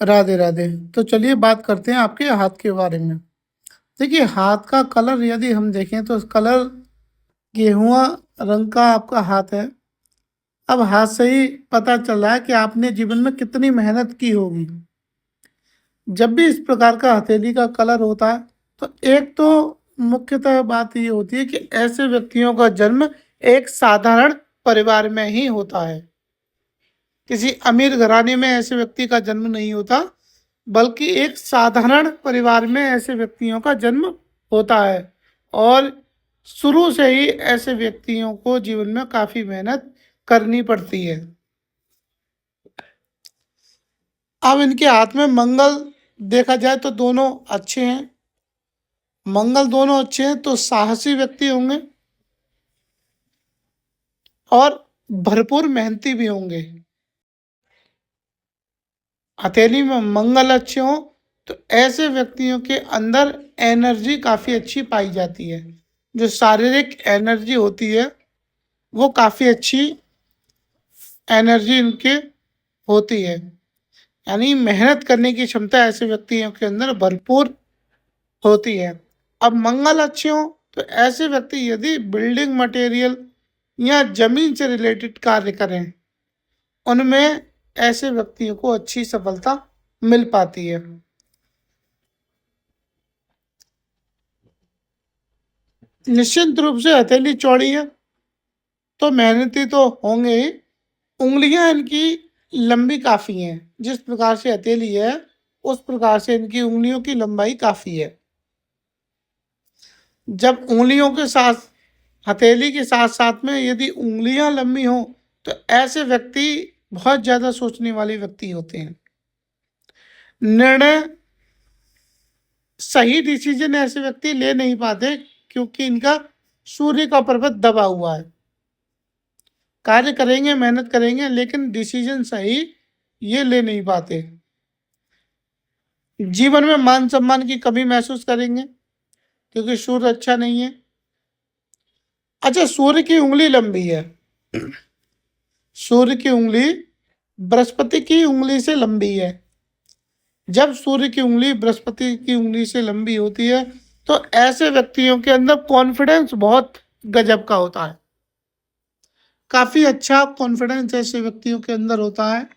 राधे राधे। तो चलिए बात करते हैं आपके हाथ के बारे में। देखिए, हाथ का कलर यदि हम देखें तो कलर गेहुआ रंग का आपका हाथ है। अब हाथ से ही पता चल रहा है कि आपने जीवन में कितनी मेहनत की होगी। जब भी इस प्रकार का हथेली का कलर होता है, तो एक तो मुख्यतः बात ये होती है कि ऐसे व्यक्तियों का जन्म एक साधारण परिवार में ही होता है। किसी अमीर घराने में ऐसे व्यक्ति का जन्म नहीं होता, बल्कि एक साधारण परिवार में ऐसे व्यक्तियों का जन्म होता है। और शुरू से ही ऐसे व्यक्तियों को जीवन में काफी मेहनत करनी पड़ती है। अब इनके हाथ में मंगल देखा जाए तो दोनों अच्छे हैं। मंगल दोनों अच्छे हैं तो साहसी व्यक्ति होंगे और भरपूर मेहनती भी होंगे। हथेली में मंगल अच्छे हों तो ऐसे व्यक्तियों के अंदर एनर्जी काफ़ी अच्छी पाई जाती है। जो शारीरिक एनर्जी होती है वो काफ़ी अच्छी एनर्जी इनके होती है। यानी मेहनत करने की क्षमता ऐसे व्यक्तियों के अंदर भरपूर होती है। अब मंगल अच्छे हों तो ऐसे व्यक्ति यदि बिल्डिंग मटेरियल या जमीन से रिलेटेड कार्य करें, उनमें ऐसे व्यक्तियों को अच्छी सफलता मिल पाती है। निश्चित रूप से हथेली चौड़ी है तो मेहनती तो होंगे ही। उंगलियां इनकी लंबी काफी हैं। जिस प्रकार से हथेली है उस प्रकार से इनकी उंगलियों की लंबाई काफी है। जब उंगलियों के साथ हथेली के साथ साथ में यदि उंगलियां लंबी हों तो ऐसे व्यक्ति बहुत ज्यादा सोचने वाले व्यक्ति होते हैं। निर्णय सही डिसीजन ऐसे व्यक्ति ले नहीं पाते क्योंकि इनका सूर्य का पर्वत दबा हुआ है। कार्य करेंगे, मेहनत करेंगे, लेकिन डिसीजन सही ये ले नहीं पाते। जीवन में मान सम्मान की कमी महसूस करेंगे क्योंकि सूर्य अच्छा नहीं है। अच्छा, सूर्य की उंगली लंबी है। सूर्य की उंगली बृहस्पति की उंगली से लंबी है। जब सूर्य की उंगली बृहस्पति की उंगली से लंबी होती है तो ऐसे व्यक्तियों के अंदर कॉन्फिडेंस बहुत गजब का होता है। काफी अच्छा कॉन्फिडेंस ऐसे व्यक्तियों के अंदर होता है।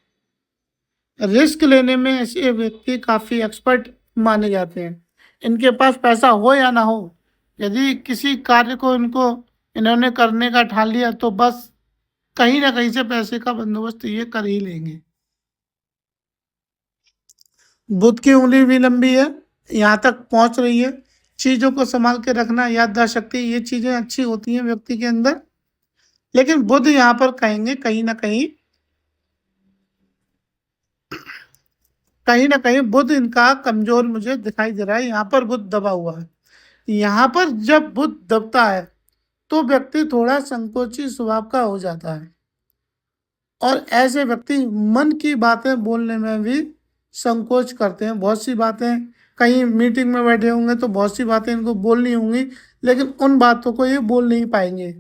रिस्क लेने में ऐसे व्यक्ति काफी एक्सपर्ट माने जाते हैं। इनके पास पैसा हो या ना हो, यदि किसी कार्य को इन्होंने करने का ठान लिया तो बस कहीं ना कहीं से पैसे का बंदोबस्त ये कर ही लेंगे। बुध की उंगली भी लंबी है, यहाँ तक पहुंच रही है। चीजों को संभाल के रखना, याददाश्त शक्ति, ये चीजें अच्छी होती हैं व्यक्ति के अंदर। लेकिन बुध यहाँ पर कहेंगे कहीं ना कहीं बुध इनका कमजोर मुझे दिखाई दे रहा है। यहाँ पर बुध दबा हुआ है। यहाँ पर जब बुध दबता है तो व्यक्ति थोड़ा संकोची स्वभाव का हो जाता है और ऐसे व्यक्ति मन की बातें बोलने में भी संकोच करते हैं। बहुत सी बातें, कहीं मीटिंग में बैठे होंगे तो बहुत सी बातें इनको बोलनी होंगी, लेकिन उन बातों को ये बोल नहीं पाएंगे।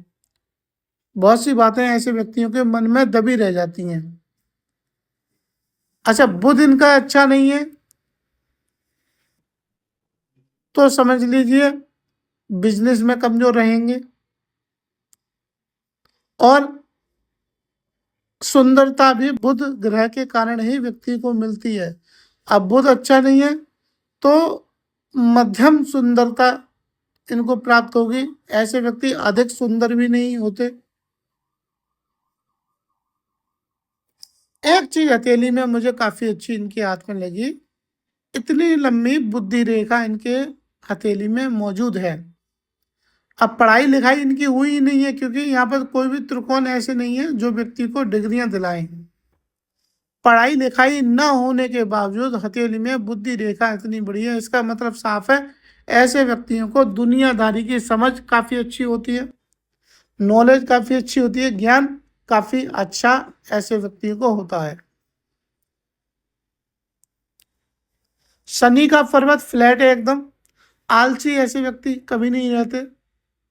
बहुत सी बातें ऐसे व्यक्तियों के मन में दबी रह जाती हैं। अच्छा, बुध इनका अच्छा नहीं है तो समझ लीजिए बिजनेस में कमजोर रहेंगे। और सुंदरता भी बुध ग्रह के कारण ही व्यक्ति को मिलती है। अब बुध अच्छा नहीं है तो मध्यम सुंदरता इनको प्राप्त होगी। ऐसे व्यक्ति अधिक सुंदर भी नहीं होते। एक चीज हथेली में मुझे काफी अच्छी इनके हाथ में लगी, इतनी लंबी बुद्धि रेखा इनके हथेली में मौजूद है। अब पढ़ाई लिखाई इनकी हुई ही नहीं है क्योंकि यहाँ पर कोई भी त्रिकोण ऐसे नहीं है जो व्यक्ति को डिग्रियां दिलाएं। पढ़ाई लिखाई न होने के बावजूद हथेली में बुद्धि रेखा इतनी बड़ी है, इसका मतलब साफ है ऐसे व्यक्तियों को दुनियादारी की समझ काफी अच्छी होती है, नॉलेज काफी अच्छी होती है, ज्ञान काफी अच्छा ऐसे व्यक्तियों को होता है। शनि का पर्वत फ्लैट है एकदम। आलसी ऐसे व्यक्ति कभी नहीं रहते,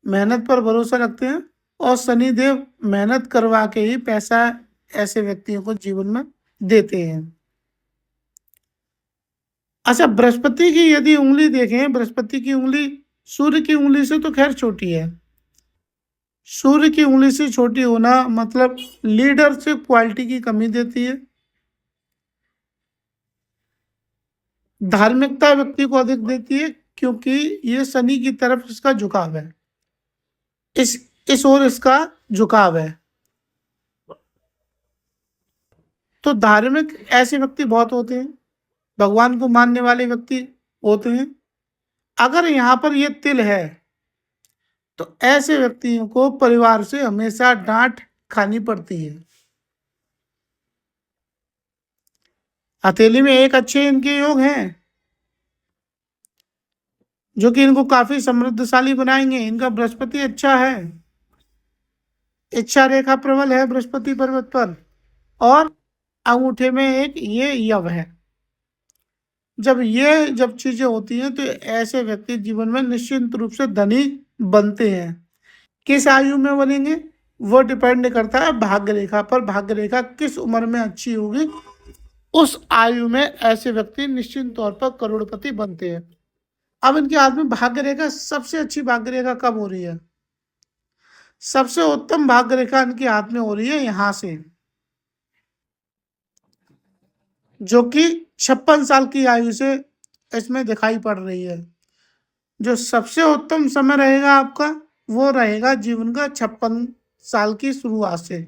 मेहनत पर भरोसा रखते हैं और शनिदेव मेहनत करवा के ही पैसा ऐसे व्यक्तियों को जीवन में देते हैं। अच्छा, बृहस्पति की यदि उंगली देखें, बृहस्पति की उंगली सूर्य की उंगली से तो खैर छोटी है। सूर्य की उंगली से छोटी होना मतलब लीडरशिप क्वालिटी की कमी देती है। धार्मिकता व्यक्ति को अधिक देती है, क्योंकि ये शनि की तरफ इसका झुकाव है। इस इस ओर इसका झुकाव है। तो धार्मिक ऐसे व्यक्ति बहुत होते हैं, भगवान को मानने वाले व्यक्ति होते हैं। अगर यहाँ पर ये तिल है, तो ऐसे व्यक्तियों को परिवार से हमेशा डांट खानी पड़ती है। हथेली में एक अच्छे इनके योग हैं, जो कि इनको काफी समृद्धशाली बनाएंगे। इनका बृहस्पति अच्छा है, इच्छा रेखा प्रबल है बृहस्पति पर्वत पर, और अंगूठे में एक ये यव है। जब चीजें होती हैं तो ऐसे व्यक्ति जीवन में निश्चित रूप से धनी बनते हैं। किस आयु में बनेंगे वो डिपेंड करता है भाग्य रेखा पर। भाग्य रेखा किस उम्र में अच्छी होगी, उस आयु में ऐसे व्यक्ति निश्चित तौर पर करोड़पति बनते हैं। अब इनके हाथ में भाग्य रेखा, सबसे अच्छी भाग्य रेखा कब हो रही है? सबसे उत्तम भाग्य रेखा इनके हाथ में हो रही है यहां से, जो कि 56 साल की आयु से इसमें दिखाई पड़ रही है। जो सबसे उत्तम समय रहेगा आपका, वो रहेगा जीवन का 56 साल की शुरुआत से।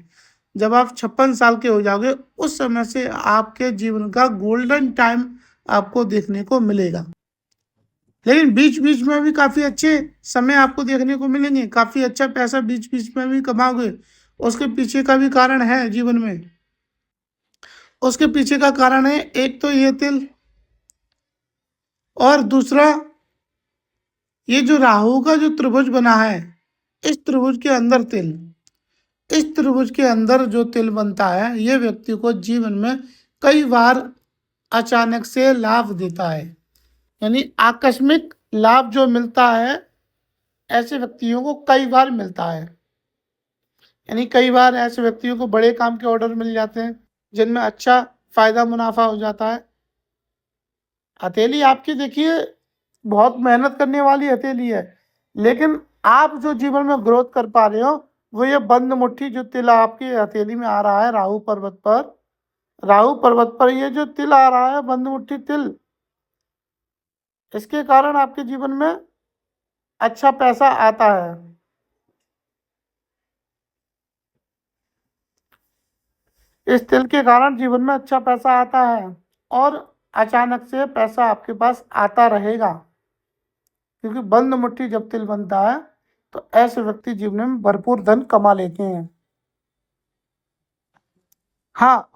जब आप 56 साल के हो जाओगे, उस समय से आपके जीवन का गोल्डन टाइम आपको देखने को मिलेगा। लेकिन बीच बीच में भी काफी अच्छे समय आपको देखने को मिलेंगे, काफी अच्छा पैसा बीच बीच में भी कमाओगे। उसके पीछे का भी कारण है जीवन में। उसके पीछे का कारण है, एक तो ये तिल, और दूसरा ये जो राहु का जो त्रिभुज बना है, इस त्रिभुज के अंदर तिल, इस त्रिभुज के अंदर जो तिल बनता है, ये व्यक्ति को जीवन में कई बार अचानक से लाभ देता है। यानी आकस्मिक लाभ जो मिलता है, ऐसे व्यक्तियों को कई बार मिलता है। यानी कई बार ऐसे व्यक्तियों को बड़े काम के ऑर्डर मिल जाते हैं, जिनमें अच्छा फायदा मुनाफा हो जाता है। हथेली आपकी देखिए बहुत मेहनत करने वाली हथेली है, लेकिन आप जो जीवन में ग्रोथ कर पा रहे हो, वो ये बंद मुट्ठी जो तिल आपकी हथेली में आ रहा है राहु पर्वत पर, राहु पर्वत पर ये जो तिल आ रहा है, बंद मुट्ठी तिल, इसके कारण आपके जीवन में अच्छा पैसा आता है। इस तिल के कारण जीवन में अच्छा पैसा आता है, और अचानक से पैसा आपके पास आता रहेगा, क्योंकि बंद मुट्ठी जब तिल बनता है तो ऐसे व्यक्ति जीवन में भरपूर धन कमा लेते हैं। हाँ,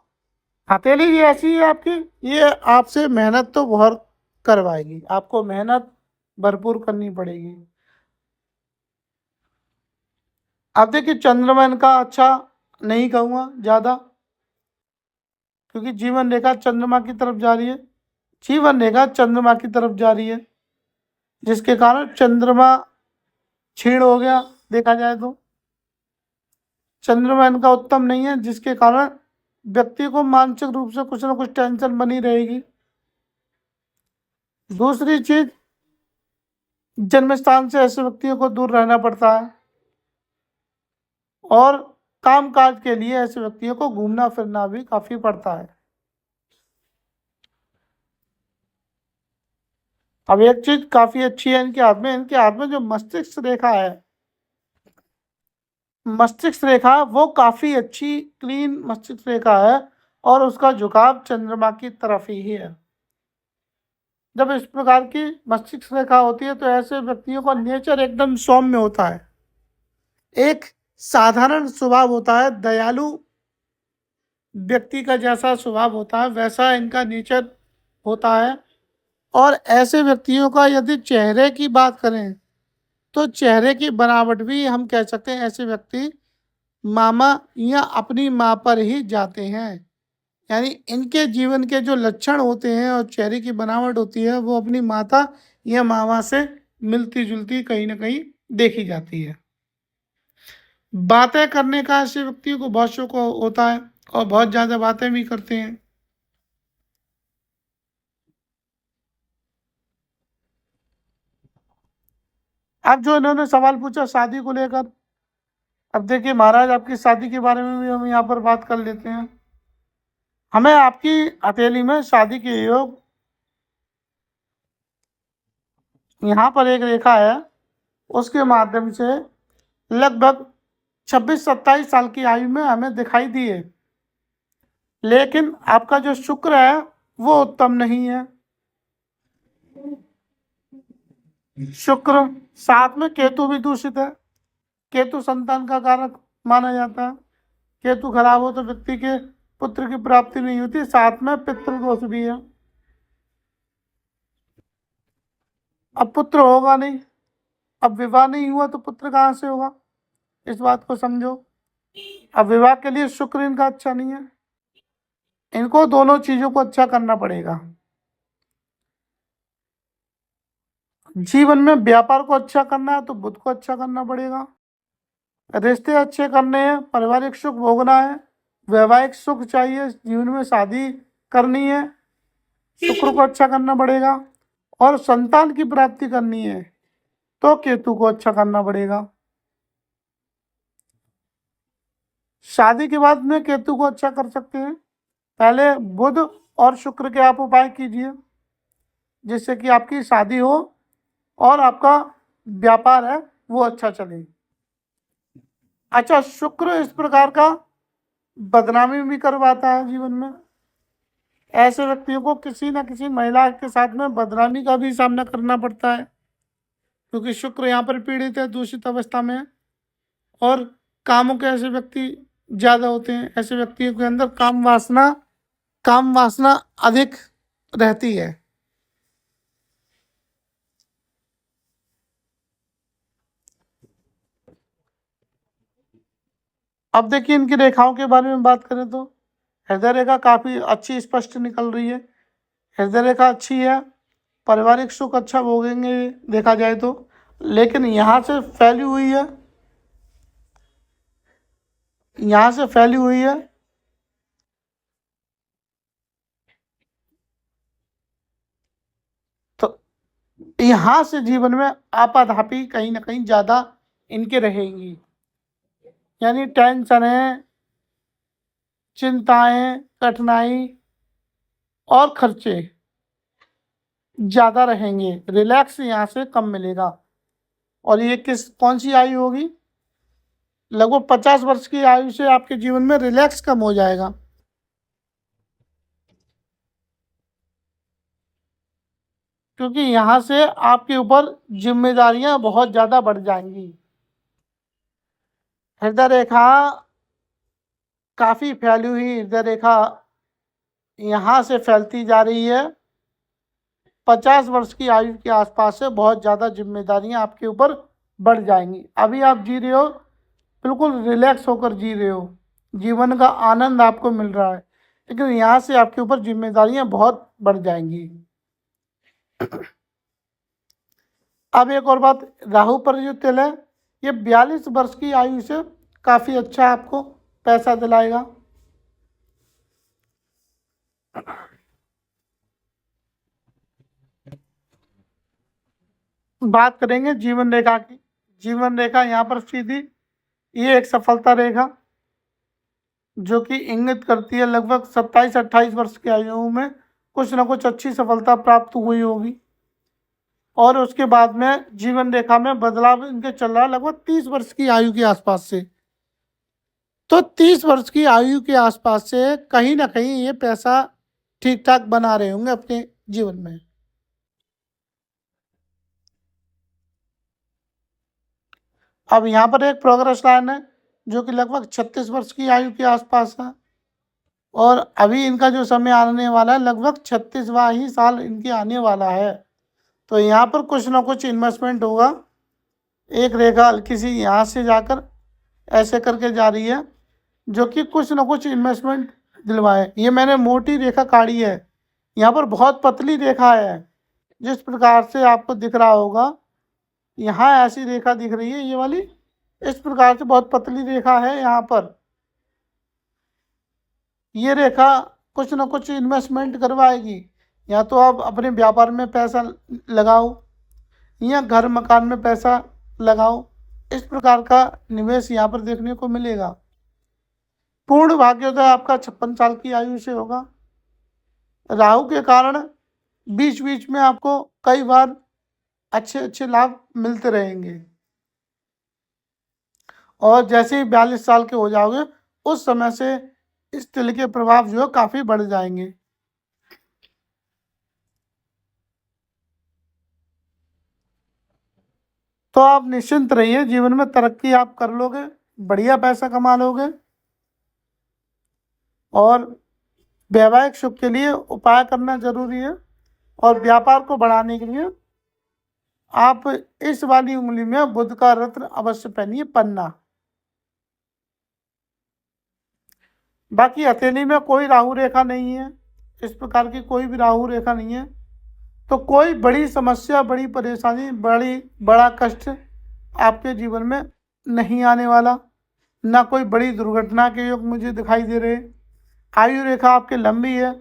हथेली ये ऐसी है आपकी, ये आपसे मेहनत तो बहुत करवाएगी, आपको मेहनत भरपूर करनी पड़ेगी। अब देखिए चंद्रमा इनका अच्छा नहीं कहूँगा ज़्यादा, क्योंकि जीवन रेखा चंद्रमा की तरफ जा रही है, जीवन रेखा चंद्रमा की तरफ जा रही है, जिसके कारण चंद्रमा क्षीण हो गया। देखा जाए तो चंद्रमा इनका उत्तम नहीं है, जिसके कारण व्यक्ति को मानसिक रूप से कुछ ना कुछ टेंशन बनी रहेगी। दूसरी चीज, जन्म स्थान से ऐसे व्यक्तियों को दूर रहना पड़ता है, और कामकाज के लिए ऐसे व्यक्तियों को घूमना फिरना भी काफी पड़ता है। अब एक चीज काफी अच्छी है इनके हाथ में जो मस्तिष्क रेखा है, मस्तिष्क रेखा वो काफी अच्छी क्लीन मस्तिष्क रेखा है, और उसका झुकाव चंद्रमा की तरफ ही है। जब इस प्रकार की मस्तिष्क रेखा होती है, तो ऐसे व्यक्तियों का नेचर एकदम सौम्य होता है, एक साधारण स्वभाव होता है, दयालु व्यक्ति का जैसा स्वभाव होता है वैसा इनका नेचर होता है। और ऐसे व्यक्तियों का यदि चेहरे की बात करें, तो चेहरे की बनावट भी हम कह सकते हैं, ऐसे व्यक्ति मामा या अपनी माँ पर ही जाते हैं। यानी इनके जीवन के जो लक्षण होते हैं और चेहरे की बनावट होती है, वो अपनी माता या मामा से मिलती जुलती कहीं ना कहीं देखी जाती है। बातें करने का ऐसे व्यक्तियों को बहुत शौक होता है, और बहुत ज़्यादा बातें भी करते हैं। अब जो इन्होंने सवाल पूछा शादी को लेकर, अब देखिए महाराज आपकी शादी के बारे में भी हम यहाँ पर बात कर लेते हैं। हमें आपकी हथेली में शादी के योग, यहाँ पर एक रेखा है, उसके माध्यम से लगभग 26-27 साल की आयु में हमें दिखाई दी है। लेकिन आपका जो शुक्र है वो उत्तम नहीं है। शुक्र साथ में केतु भी दूषित है। केतु संतान का कारक माना जाता है। केतु खराब हो तो व्यक्ति के पुत्र की प्राप्ति नहीं होती, साथ में पितृदोष भी है। अब पुत्र होगा नहीं, अब विवाह नहीं हुआ तो पुत्र कहाँ से होगा, इस बात को समझो। अब विवाह के लिए शुक्र इनका अच्छा नहीं है, इनको दोनों चीजों को अच्छा करना पड़ेगा। जीवन में व्यापार को अच्छा करना है तो बुध को अच्छा करना पड़ेगा। रिश्ते अच्छे करने हैं, पारिवारिक सुख भोगना है, वैवाहिक सुख चाहिए, जीवन में शादी करनी है, शुक्र को अच्छा करना पड़ेगा। और संतान की प्राप्ति करनी है तो केतु को अच्छा करना पड़ेगा। शादी के बाद में केतु को अच्छा कर सकते हैं। पहले बुध और शुक्र के आप उपाय कीजिए जिससे कि आपकी शादी हो और आपका व्यापार है वो अच्छा चले। अच्छा, शुक्र इस प्रकार का बदनामी भी करवाता है जीवन में। ऐसे व्यक्तियों को किसी न किसी महिला के साथ में बदनामी का भी सामना करना पड़ता है, क्योंकि शुक्र यहाँ पर पीड़ित है, दूषित अवस्था में है। और कामों के ऐसे व्यक्ति ज़्यादा होते हैं, ऐसे व्यक्तियों के अंदर काम वासना अधिक रहती है। अब देखिए इनकी रेखाओं के बारे में बात करें तो हृदय रेखा काफ़ी अच्छी स्पष्ट निकल रही है। हृदय रेखा अच्छी है, पारिवारिक सुख अच्छा भोगेंगे देखा जाए तो। लेकिन यहाँ से फैली हुई है, यहाँ से फैली हुई है तो यहाँ से जीवन में आपाधापी कहीं ना कहीं ज़्यादा इनके रहेंगी। यानी टेंशन है, चिंताएं, कठिनाई और खर्चे ज़्यादा रहेंगे। रिलैक्स यहाँ से कम मिलेगा। और ये कौन सी आयु होगी, लगभग 50 वर्ष की आयु से आपके जीवन में रिलैक्स कम हो जाएगा। क्योंकि यहाँ से आपके ऊपर जिम्मेदारियां बहुत ज़्यादा बढ़ जाएंगी। हृदय रेखा काफ़ी फैली हुई हृदय रेखा यहाँ से फैलती जा रही है। 50 वर्ष की आयु के आसपास से बहुत ज़्यादा जिम्मेदारियां आपके ऊपर बढ़ जाएंगी। अभी आप जी रहे हो, बिल्कुल रिलैक्स होकर जी रहे हो, जीवन का आनंद आपको मिल रहा है, लेकिन यहाँ से आपके ऊपर जिम्मेदारियां बहुत बढ़ जाएंगी। अब एक और बात, राहु पर जो तिल है ये 42 वर्ष की आयु से काफ़ी अच्छा आपको पैसा दिलाएगा। बात करेंगे जीवन रेखा की। जीवन रेखा यहाँ पर सीधी, ये एक सफलता रेखा जो कि इंगित करती है लगभग 27-28 वर्ष की आयु में कुछ ना कुछ अच्छी सफलता प्राप्त हुई होगी। और उसके बाद में जीवन रेखा में बदलाव इनके चल रहा है लगभग 30 वर्ष की आयु के आसपास से। तो 30 वर्ष की आयु के आसपास से कहीं ना कहीं ये पैसा ठीक ठाक बना रहे होंगे अपने जीवन में। अब यहाँ पर एक प्रोग्रेस लाइन है जो कि लगभग 36 वर्ष की आयु के आसपास है। और अभी इनका जो समय आने वाला है लगभग 36वां ही साल इनके आने वाला है। तो यहाँ पर कुछ ना कुछ इन्वेस्टमेंट होगा। एक रेखा हल्की सी यहाँ से जाकर ऐसे करके जा रही है जो कि कुछ ना कुछ इन्वेस्टमेंट दिलवाए। ये मैंने मोटी रेखा काढ़ी है, यहाँ पर बहुत पतली रेखा है। जिस प्रकार से आपको दिख रहा होगा, यहाँ ऐसी रेखा दिख रही है ये वाली, इस प्रकार से बहुत पतली रेखा है यहाँ पर। ये रेखा कुछ ना कुछ इन्वेस्टमेंट करवाएगी। या तो आप अपने व्यापार में पैसा लगाओ, या घर मकान में पैसा लगाओ, इस प्रकार का निवेश यहाँ पर देखने को मिलेगा। पूर्ण भाग्योदय आपका 56 साल की आयु से होगा। राहु के कारण बीच बीच में आपको कई बार अच्छे अच्छे लाभ मिलते रहेंगे, और जैसे ही 42 साल के हो जाओगे उस समय से इस तिल के प्रभाव जो है काफ़ी बढ़ जाएंगे। तो आप निश्चिंत रहिए, जीवन में तरक्की आप कर लोगे, बढ़िया पैसा कमा लोगे, और वैवाहिक सुख के लिए उपाय करना जरूरी है। और व्यापार को बढ़ाने के लिए आप इस वाली उंगली में बुध का रत्न अवश्य पहनिए, पन्ना। बाकी हथेली में कोई राहु रेखा नहीं है, इस प्रकार की कोई भी राहु रेखा नहीं है, तो कोई बड़ी समस्या, बड़ी परेशानी, बड़ा कष्ट आपके जीवन में नहीं आने वाला। ना कोई बड़ी दुर्घटना के योग मुझे दिखाई दे रहे। आयु रेखा आपकी लंबी है,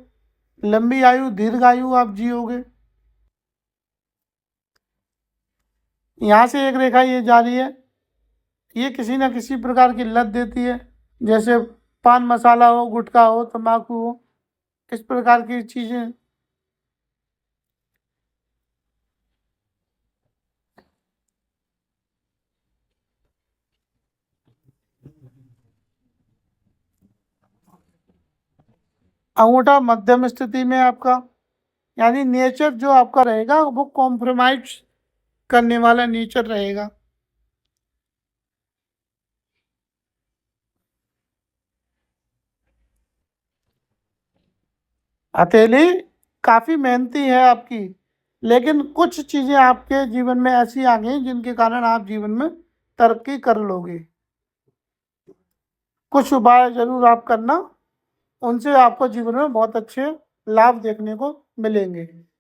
लंबी आयु, दीर्घ आयु आप जियोगे। यहाँ से एक रेखा ये जा रही है, ये किसी न किसी प्रकार की लत देती है, जैसे पान मसाला हो, गुटखा हो, तंबाकू हो, इस प्रकार की चीज़ें। अंगूठा मध्यम स्थिति में आपका, यानी नेचर जो आपका रहेगा वो कॉम्प्रोमाइज करने वाला नेचर रहेगा। हथेली काफ़ी मेहनती है आपकी, लेकिन कुछ चीज़ें आपके जीवन में ऐसी आ गई जिनके कारण आप जीवन में तरक्की कर लोगे। कुछ उपाय जरूर आप करना, उनसे आपको जीवन में बहुत अच्छे लाभ देखने को मिलेंगे।